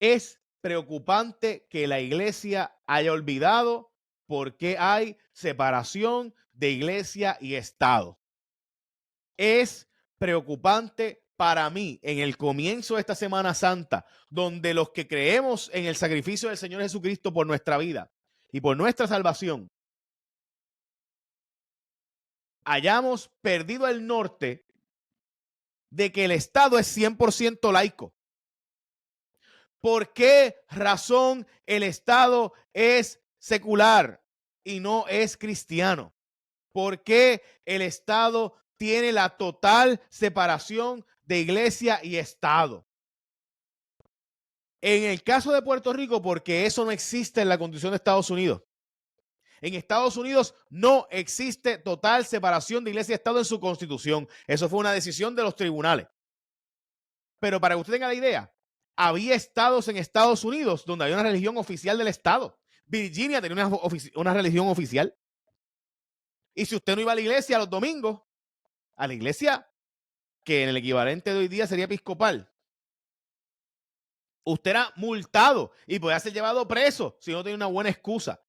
Es preocupante que la iglesia haya olvidado por qué hay separación de iglesia y Estado. Es preocupante para mí en el comienzo de esta Semana Santa, donde los que creemos en el sacrificio del Señor Jesucristo por nuestra vida y por nuestra salvación, hayamos perdido el norte de que el Estado es 100% laico. ¿Por qué razón el Estado es secular y no es cristiano? ¿Por qué el Estado tiene la total separación de iglesia y Estado? En el caso de Puerto Rico, porque eso no existe en la Constitución de Estados Unidos. En Estados Unidos no existe total separación de iglesia y Estado en su Constitución. Eso fue una decisión de los tribunales. Pero para que usted tenga la idea, había estados en Estados Unidos donde había una religión oficial del Estado. Virginia tenía una religión oficial. Y si usted no iba a la iglesia los domingos, a la iglesia que en el equivalente de hoy día sería episcopal, usted era multado y podía ser llevado preso si no tenía una buena excusa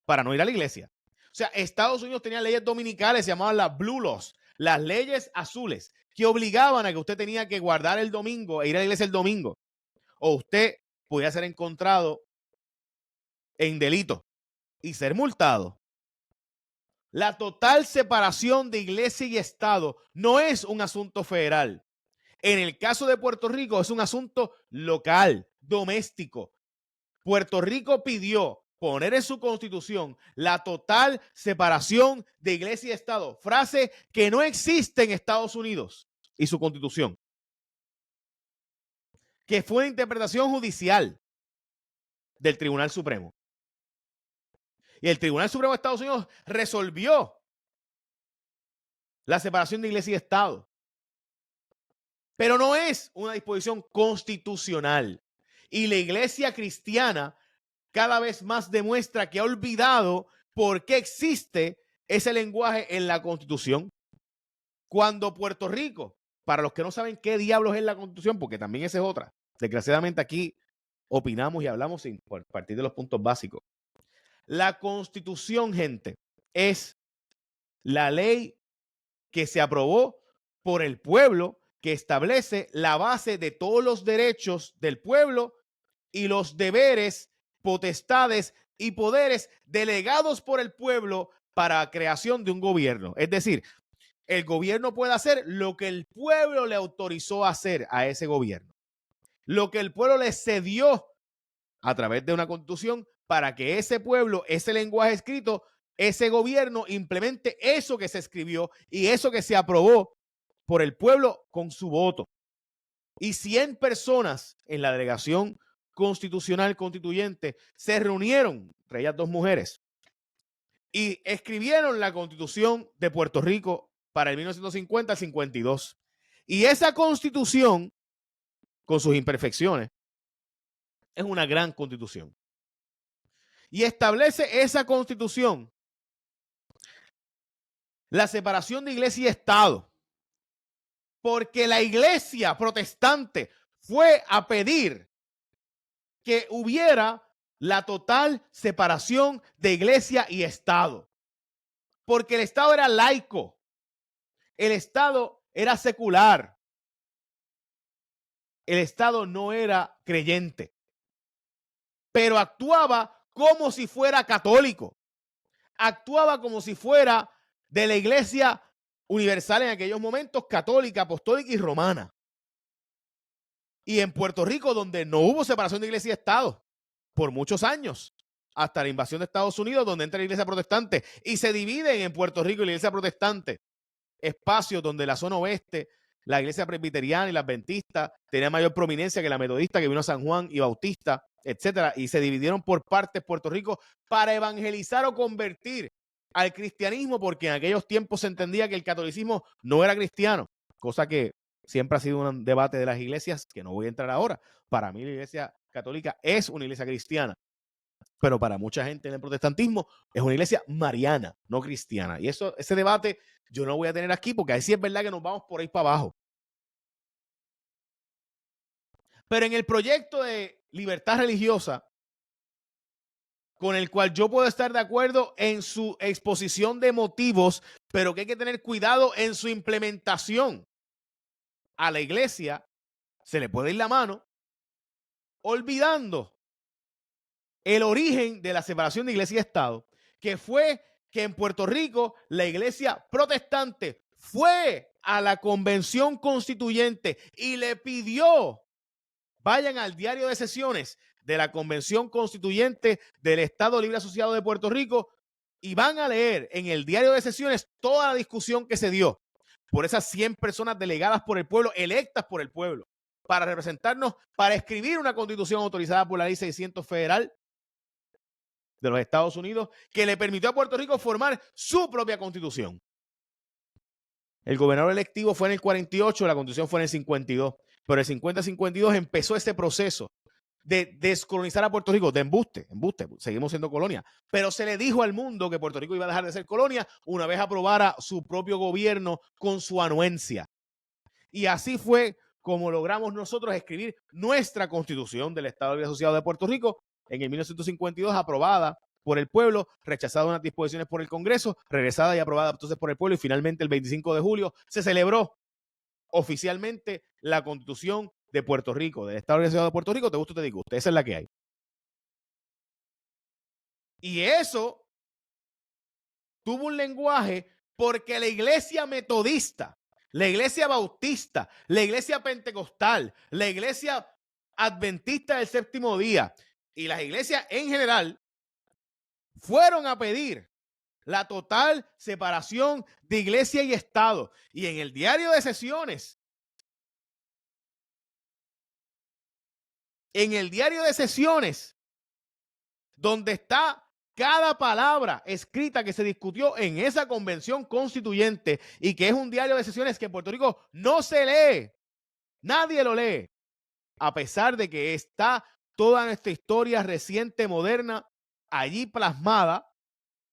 para no ir a la iglesia. O sea, Estados Unidos tenía leyes dominicales, se llamaban las Blue Laws, las leyes azules, que obligaban a que usted tenía que guardar el domingo e ir a la iglesia el domingo. O usted podía ser encontrado en delito y ser multado. La total separación de iglesia y Estado no es un asunto federal. En el caso de Puerto Rico es un asunto local, doméstico. Puerto Rico pidió poner en su constitución la total separación de iglesia y Estado, frase que no existe en Estados Unidos y su constitución, que fue una interpretación judicial del Tribunal Supremo. Y el Tribunal Supremo de Estados Unidos resolvió la separación de iglesia y Estado. Pero no es una disposición constitucional. Y la iglesia cristiana cada vez más demuestra que ha olvidado por qué existe ese lenguaje en la Constitución. Cuando Puerto Rico, para los que no saben qué diablos es la Constitución, porque también esa es otra, desgraciadamente aquí opinamos y hablamos sin partir de los puntos básicos. La Constitución, gente, es la ley que se aprobó por el pueblo, que establece la base de todos los derechos del pueblo y los deberes, potestades y poderes delegados por el pueblo para la creación de un gobierno. Es decir, el gobierno puede hacer lo que el pueblo le autorizó a hacer a ese gobierno, lo que el pueblo le cedió a través de una constitución para que ese pueblo, ese lenguaje escrito, ese gobierno implemente eso que se escribió y eso que se aprobó por el pueblo con su voto. Y 100 personas en la delegación constitucional constituyente se reunieron, entre ellas 2 mujeres, y escribieron la Constitución de Puerto Rico para el 1950 al 52. Y esa Constitución, con sus imperfecciones, es una gran Constitución. Y establece esa Constitución la separación de iglesia y Estado, porque la iglesia protestante fue a pedir que hubiera la total separación de iglesia y Estado, porque el Estado era laico, el Estado era secular, el Estado no era creyente, pero actuaba como si fuera católico, actuaba como si fuera de la iglesia universal en aquellos momentos, católica, apostólica y romana. Y en Puerto Rico, donde no hubo separación de iglesia y Estado por muchos años, hasta la invasión de Estados Unidos, donde entra la iglesia protestante y se dividen en Puerto Rico y la iglesia protestante, espacios donde la zona oeste, la iglesia presbiteriana y la adventista tenía mayor prominencia que la metodista, que vino a San Juan y bautista, etcétera, y se dividieron por partes Puerto Rico para evangelizar o convertir al cristianismo, porque en aquellos tiempos se entendía que el catolicismo no era cristiano, cosa que siempre ha sido un debate de las iglesias, que no voy a entrar ahora. Para mí la iglesia católica es una iglesia cristiana, pero para mucha gente en el protestantismo es una iglesia mariana, no cristiana. Y ese debate yo no voy a tener aquí, porque ahí sí es verdad que nos vamos por ahí para abajo. Pero en el proyecto de libertad religiosa, con el cual yo puedo estar de acuerdo en su exposición de motivos, pero que hay que tener cuidado en su implementación, a la iglesia se le puede ir la mano olvidando el origen de la separación de iglesia y Estado, que fue que en Puerto Rico la iglesia protestante fue a la convención constituyente y le pidió, vayan al diario de sesiones de la convención constituyente del Estado Libre Asociado de Puerto Rico y van a leer en el diario de sesiones toda la discusión que se dio por esas 100 personas delegadas por el pueblo, electas por el pueblo, para representarnos, para escribir una constitución autorizada por la ley 600 federal de los Estados Unidos, que le permitió a Puerto Rico formar su propia constitución. El gobernador electivo fue en el 48, la constitución fue en el 52, pero el 50-52 empezó ese proceso de descolonizar a Puerto Rico, de embuste, seguimos siendo colonia, pero se le dijo al mundo que Puerto Rico iba a dejar de ser colonia una vez aprobara su propio gobierno con su anuencia. Y así fue como logramos nosotros escribir nuestra constitución del Estado Libre Asociado de Puerto Rico en el 1952, aprobada por el pueblo, rechazada unas disposiciones por el Congreso, regresada y aprobada entonces por el pueblo, y finalmente el 25 de julio se celebró oficialmente la Constitución de Puerto Rico, del Estado Libre de Puerto Rico, te gusta o te disgusta, esa es la que hay. Y eso tuvo un lenguaje porque la iglesia metodista, la iglesia bautista, la iglesia pentecostal, la iglesia adventista del séptimo día y las iglesias en general fueron a pedir la total separación de iglesia y Estado. Y en el diario de sesiones, donde está cada palabra escrita que se discutió en esa convención constituyente y que es un diario de sesiones que en Puerto Rico no se lee, nadie lo lee, a pesar de que está toda nuestra historia reciente, moderna, allí plasmada,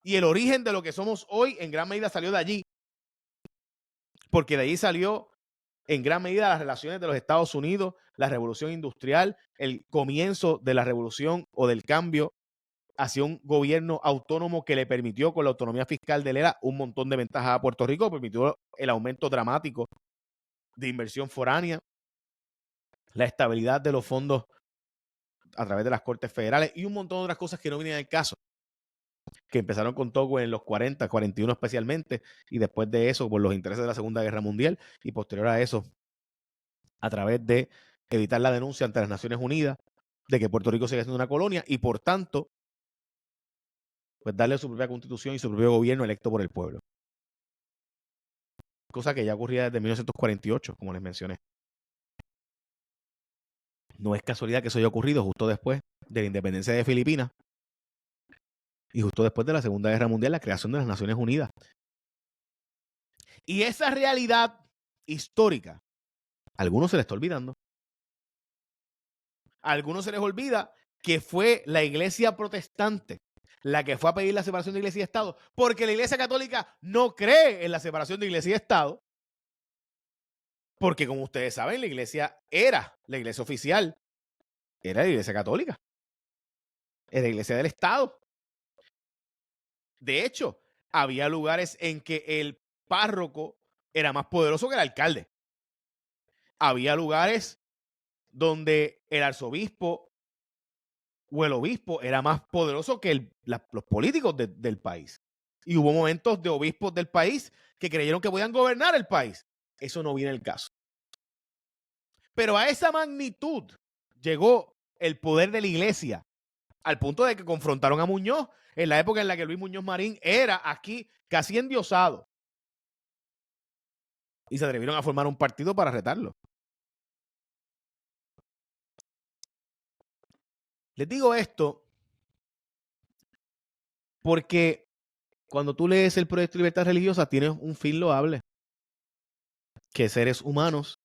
y el origen de lo que somos hoy en gran medida salió de allí, porque de allí salió en gran medida las relaciones de los Estados Unidos, la revolución industrial, el comienzo de la revolución o del cambio hacia un gobierno autónomo que le permitió, con la autonomía fiscal de él, era un montón de ventajas a Puerto Rico, permitió el aumento dramático de inversión foránea, la estabilidad de los fondos a través de las cortes federales y un montón de otras cosas que no vienen al caso, que empezaron con todo en los 40, 41 especialmente, y después de eso por los intereses de la Segunda Guerra Mundial, y posterior a eso a través de evitar la denuncia ante las Naciones Unidas de que Puerto Rico sigue siendo una colonia y por tanto pues darle su propia constitución y su propio gobierno electo por el pueblo. Cosa que ya ocurría desde 1948, como les mencioné. No es casualidad que eso haya ocurrido justo después de la independencia de Filipinas y justo después de la Segunda Guerra Mundial, la creación de las Naciones Unidas. Y esa realidad histórica, a algunos se les está olvidando. A algunos se les olvida que fue la iglesia protestante la que fue a pedir la separación de iglesia y Estado, porque la iglesia católica no cree en la separación de iglesia y Estado, porque como ustedes saben, la iglesia oficial, era la iglesia católica, era la iglesia del Estado. De hecho, había lugares en que el párroco era más poderoso que el alcalde. Había lugares donde el arzobispo o el obispo era más poderoso que los políticos del país. Y hubo momentos de obispos del país que creyeron que podían gobernar el país. Eso no viene al caso. Pero a esa magnitud llegó el poder de la iglesia, al punto de que confrontaron a Muñoz en la época en la que Luis Muñoz Marín era aquí casi endiosado. Y se atrevieron a formar un partido para retarlo. Les digo esto porque cuando tú lees el proyecto de libertad religiosa tienes un fin loable, que seres humanos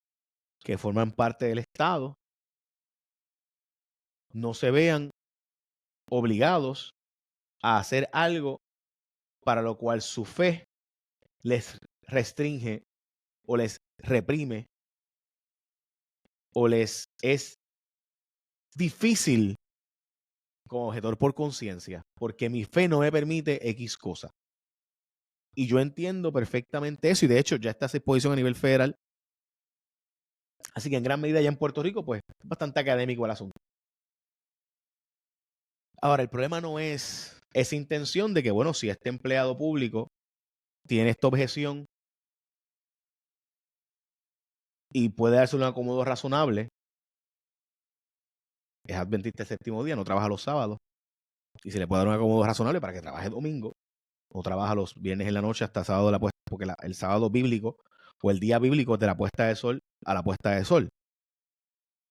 que forman parte del Estado no se vean obligados a hacer algo para lo cual su fe les restringe o les reprime o les es difícil como objetor por conciencia, porque mi fe no me permite X cosa. Y yo entiendo perfectamente eso, y de hecho ya está esa exposición a nivel federal. Así que en gran medida ya en Puerto Rico, pues, es bastante académico el asunto. Ahora, el problema no es esa intención de que, bueno, si este empleado público tiene esta objeción y puede darse un acomodo razonable, es adventista el séptimo día, no trabaja los sábados, y se le puede dar un acomodo razonable para que trabaje domingo, o trabaja los viernes en la noche hasta sábado de la puesta, porque el sábado bíblico o el día bíblico es de la puesta de sol a la puesta de sol.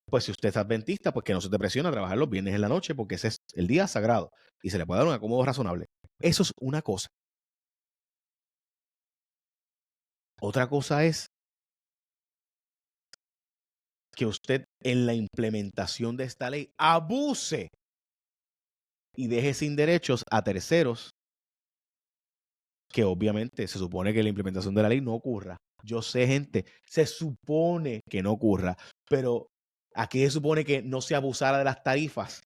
Pues si usted es adventista, pues que no se te presiona a trabajar los viernes en la noche, porque ese es el día sagrado y se le puede dar un acomodo razonable. Eso es una cosa. Otra cosa es que usted en la implementación de esta ley abuse y deje sin derechos a terceros, que obviamente se supone que la implementación de la ley no ocurra. Yo sé, gente, se supone que no ocurra, pero aquí se supone que no se abusara de las tarifas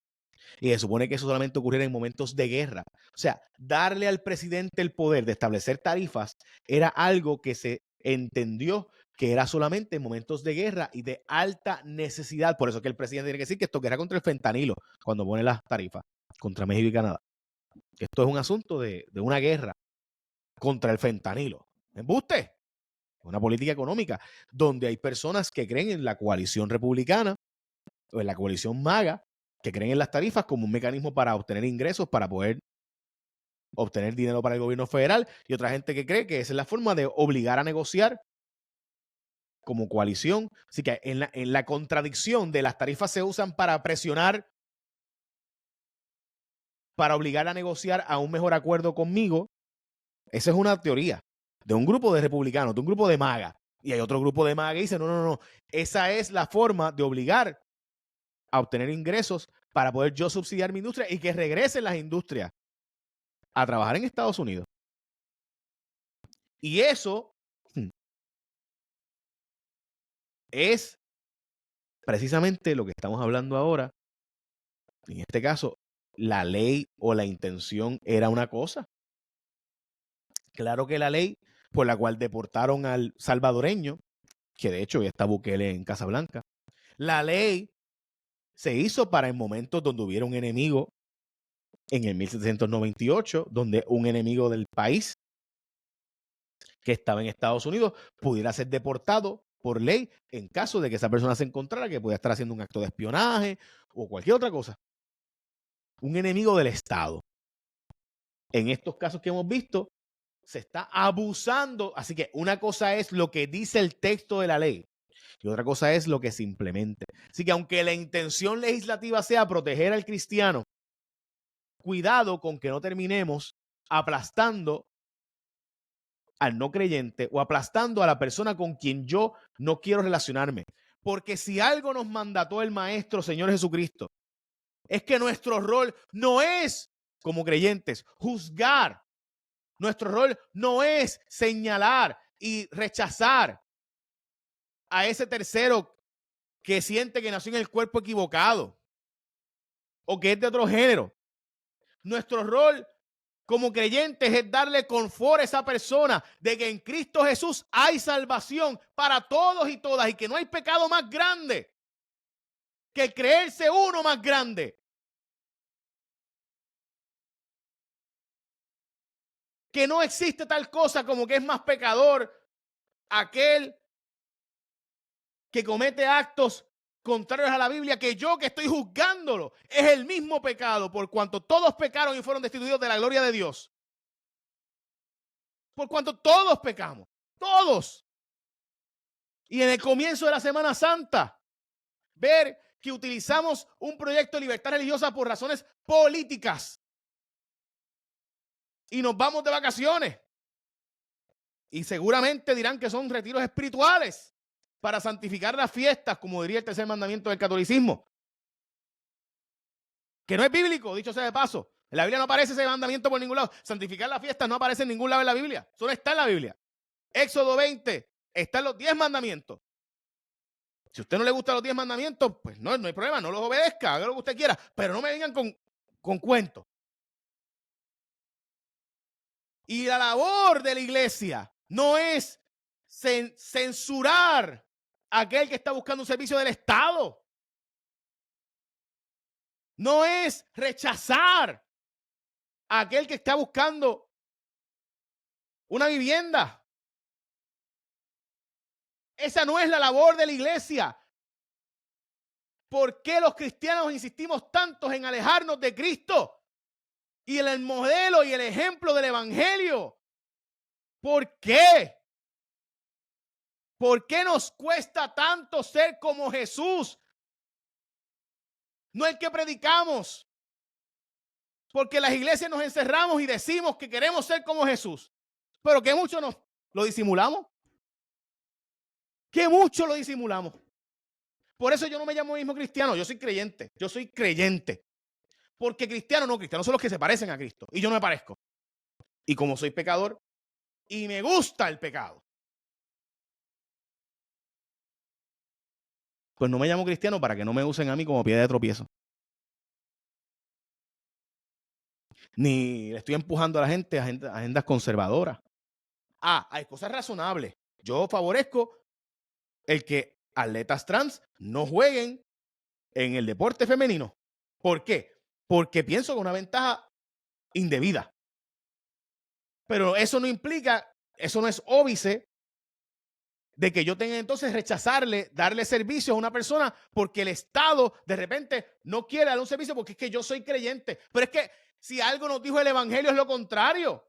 y se supone que eso solamente ocurriera en momentos de guerra. O sea, darle al presidente el poder de establecer tarifas era algo que se entendió que era solamente en momentos de guerra y de alta necesidad. Por eso es que el presidente tiene que decir que esto guerra contra el fentanilo cuando pone las tarifas contra México y Canadá. Esto es un asunto de una guerra contra el fentanilo. ¿Embuste? Una política económica donde hay personas que creen en la coalición republicana o en la coalición MAGA, que creen en las tarifas como un mecanismo para obtener ingresos, para poder obtener dinero para el gobierno federal, y otra gente que cree que esa es la forma de obligar a negociar como coalición. Así que en la contradicción de las tarifas se usan para presionar, para obligar a negociar a un mejor acuerdo conmigo. Esa es una teoría de un grupo de republicanos, de un grupo de MAGA. Y hay otro grupo de MAGA que dice, no. Esa es la forma de obligar a obtener ingresos para poder yo subsidiar mi industria y que regresen las industrias a trabajar en Estados Unidos. Y eso es precisamente lo que estamos hablando ahora. En este caso, la ley o la intención era una cosa. Claro que la ley por la cual deportaron al salvadoreño, que de hecho ya está Bukele en Casablanca, la ley se hizo para en momentos donde hubiera un enemigo en el 1798, donde un enemigo del país que estaba en Estados Unidos pudiera ser deportado por ley en caso de que esa persona se encontrara que pudiera estar haciendo un acto de espionaje o cualquier otra cosa. Un enemigo del Estado. En estos casos que hemos visto, se está abusando. Así que una cosa es lo que dice el texto de la ley y otra cosa es lo que se implemente. Así que aunque la intención legislativa sea proteger al cristiano, cuidado con que no terminemos aplastando al no creyente o aplastando a la persona con quien yo no quiero relacionarme. Porque si algo nos mandató el Maestro Señor Jesucristo, es que nuestro rol no es, como creyentes, juzgar. Nuestro rol no es señalar y rechazar a ese tercero que siente que nació en el cuerpo equivocado o que es de otro género. Nuestro rol como creyentes es darle confort a esa persona de que en Cristo Jesús hay salvación para todos y todas y que no hay pecado más grande que el creerse uno más grande. Que no existe tal cosa como que es más pecador aquel que comete actos contrarios a la Biblia que yo que estoy juzgándolo. Es el mismo pecado por cuanto todos pecaron y fueron destituidos de la gloria de Dios. Por cuanto todos pecamos. Todos. Y en el comienzo de la Semana Santa, ver que utilizamos un proyecto de libertad religiosa por razones políticas. Y nos vamos de vacaciones. Y seguramente dirán que son retiros espirituales para santificar las fiestas, como diría el tercer mandamiento del catolicismo. Que no es bíblico, dicho sea de paso. En la Biblia no aparece ese mandamiento por ningún lado. Santificar las fiestas no aparece en ningún lado en la Biblia. Solo está en la Biblia. Éxodo 20, están los 10 mandamientos. Si a usted no le gustan los 10 mandamientos, pues no hay problema, no los obedezca, haga lo que usted quiera, pero no me vengan con cuentos. Y la labor de la iglesia no es censurar a aquel que está buscando un servicio del Estado. No es rechazar a aquel que está buscando una vivienda. Esa no es la labor de la iglesia. ¿Por qué los cristianos insistimos tanto en alejarnos de Cristo y en el modelo y el ejemplo del evangelio? ¿Por qué? ¿Por qué nos cuesta tanto ser como Jesús? No el que predicamos. Porque las iglesias nos encerramos y decimos que queremos ser como Jesús. Pero que mucho nos lo disimulamos. Que mucho lo disimulamos. Por eso yo no me llamo mismo cristiano, yo soy creyente. Yo soy creyente. Porque cristianos son los que se parecen a Cristo. Y yo no me parezco. Y como soy pecador, y me gusta el pecado, pues no me llamo cristiano para que no me usen a mí como piedra de tropiezo. Ni le estoy empujando a la gente a agendas conservadoras. Hay cosas razonables. Yo favorezco el que atletas trans no jueguen en el deporte femenino. ¿Por qué? Porque pienso que es una ventaja indebida. Pero eso no implica, eso no es óbice de que yo tenga entonces rechazarle, darle servicio a una persona porque el Estado de repente no quiere darle un servicio porque es que yo soy creyente. Pero es que si algo nos dijo el evangelio es lo contrario.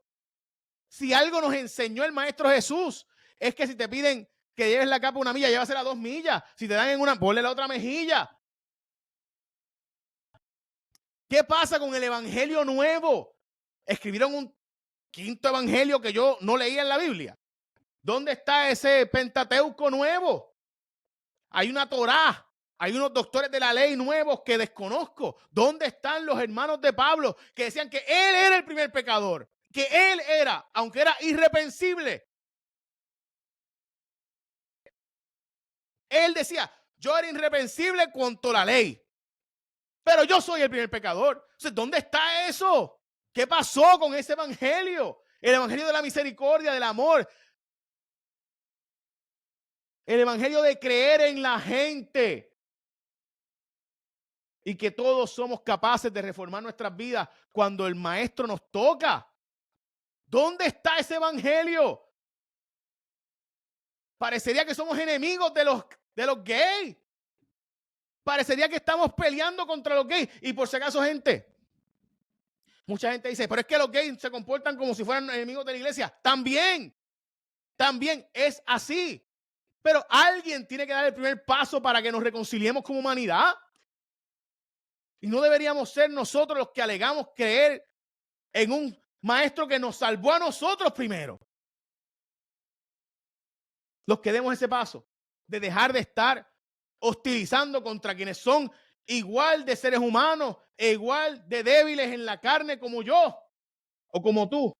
Si algo nos enseñó el maestro Jesús es que si te piden que lleves la capa 1 milla, llévasela 2 millas. Si te dan en una, ponle la otra mejilla. ¿Qué pasa con el evangelio nuevo? Escribieron un 5º evangelio que yo no leía en la Biblia. ¿Dónde está ese Pentateuco nuevo? Hay una Torá, hay unos doctores de la ley nuevos que desconozco. ¿Dónde están los hermanos de Pablo que decían que él era el primer pecador? Que él era, aunque era irreprensible. Él decía, yo era irreprensible cuanto la ley, pero yo soy el primer pecador. Entonces, ¿dónde está eso? ¿Qué pasó con ese evangelio? El evangelio de la misericordia, del amor. El evangelio de creer en la gente. Y que todos somos capaces de reformar nuestras vidas cuando el maestro nos toca. ¿Dónde está ese evangelio? Parecería que somos enemigos de los gays. Parecería que estamos peleando contra los gays. Y por si acaso, gente, mucha gente dice, pero es que los gays se comportan como si fueran enemigos de la iglesia. También es así. Pero alguien tiene que dar el primer paso para que nos reconciliemos como humanidad. Y no deberíamos ser nosotros los que alegamos creer en un maestro que nos salvó a nosotros primero. Los que demos ese paso de dejar de estar hostilizando contra quienes son igual de seres humanos e igual de débiles en la carne como yo o como tú.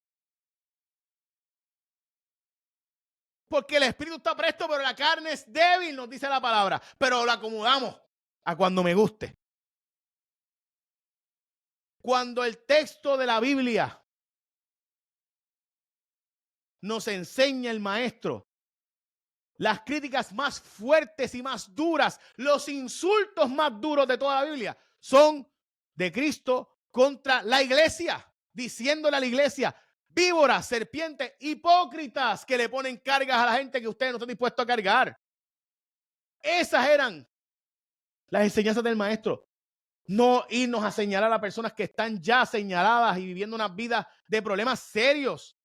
Porque el espíritu está presto, pero la carne es débil, nos dice la palabra. Pero la acomodamos a cuando me guste. Cuando el texto de la Biblia nos enseña el maestro las críticas más fuertes y más duras, los insultos más duros de toda la Biblia son de Cristo contra la iglesia, diciéndole a la iglesia, víboras, serpientes, hipócritas que le ponen cargas a la gente que ustedes no están dispuestos a cargar. Esas eran las enseñanzas del maestro. No irnos a señalar a personas que están ya señaladas y viviendo una vida de problemas serios.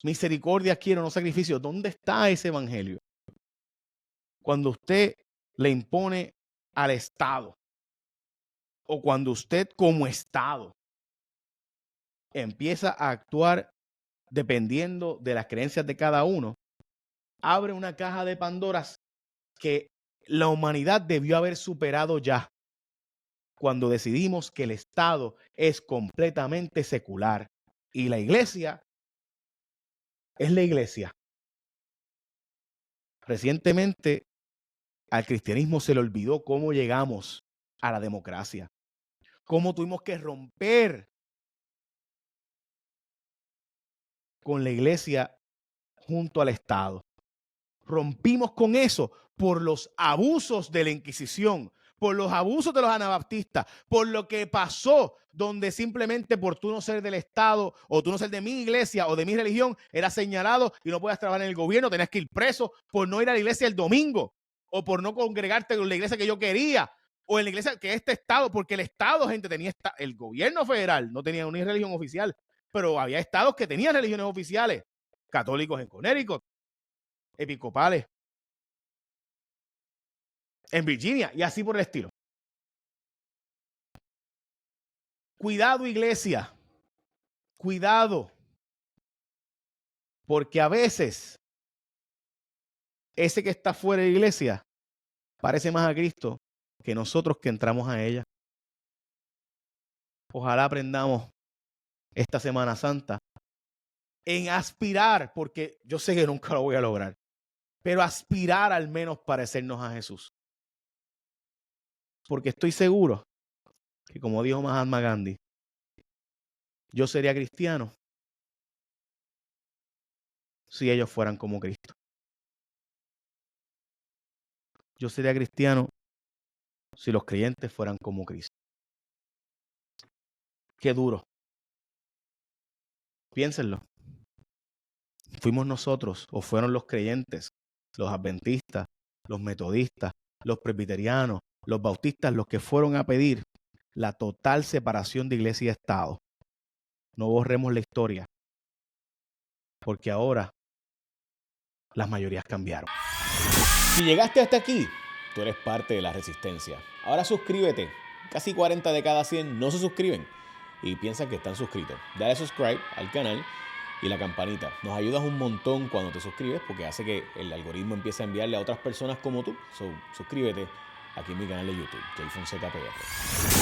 Misericordia quiero, no sacrificio. ¿Dónde está ese evangelio? Cuando usted le impone al Estado o cuando usted como Estado empieza a actuar dependiendo de las creencias de cada uno, abre una caja de Pandoras que la humanidad debió haber superado ya cuando decidimos que el Estado es completamente secular y la iglesia es la iglesia. Recientemente al cristianismo se le olvidó cómo llegamos a la democracia, cómo tuvimos que romper con la iglesia junto al Estado. Rompimos con eso por los abusos de la Inquisición, por los abusos de los anabaptistas, por lo que pasó, donde simplemente por tú no ser del Estado o tú no ser de mi iglesia o de mi religión, eras señalado y no podías trabajar en el gobierno, tenías que ir preso por no ir a la iglesia el domingo o por no congregarte en la iglesia que yo quería o en la iglesia que este Estado, porque el Estado, gente, tenía el gobierno federal no tenía una religión oficial, pero había estados que tenían religiones oficiales, católicos en Connecticut, episcopales en Virginia y así por el estilo. Cuidado, iglesia. Cuidado. Porque a veces ese que está fuera de la iglesia parece más a Cristo que nosotros que entramos a ella. Ojalá aprendamos esta Semana Santa en aspirar, porque yo sé que nunca lo voy a lograr, pero aspirar al menos parecernos a Jesús. Porque estoy seguro que, como dijo Mahatma Gandhi, yo sería cristiano si ellos fueran como Cristo. Yo sería cristiano si los creyentes fueran como Cristo. Qué duro. Piénsenlo. Fuimos nosotros o fueron los creyentes, los adventistas, los metodistas, los presbiterianos, los bautistas, los que fueron a pedir la total separación de iglesia y Estado. No borremos la historia, porque ahora las mayorías cambiaron. Si llegaste hasta aquí, tú eres parte de la resistencia. Ahora suscríbete. Casi 40 de cada 100 no se suscriben y piensan que están suscritos. Dale subscribe al canal y la campanita. Nos ayudas un montón cuando te suscribes porque hace que el algoritmo empiece a enviarle a otras personas como tú. Suscríbete aquí en mi canal de YouTube, Jay Fonseca PR.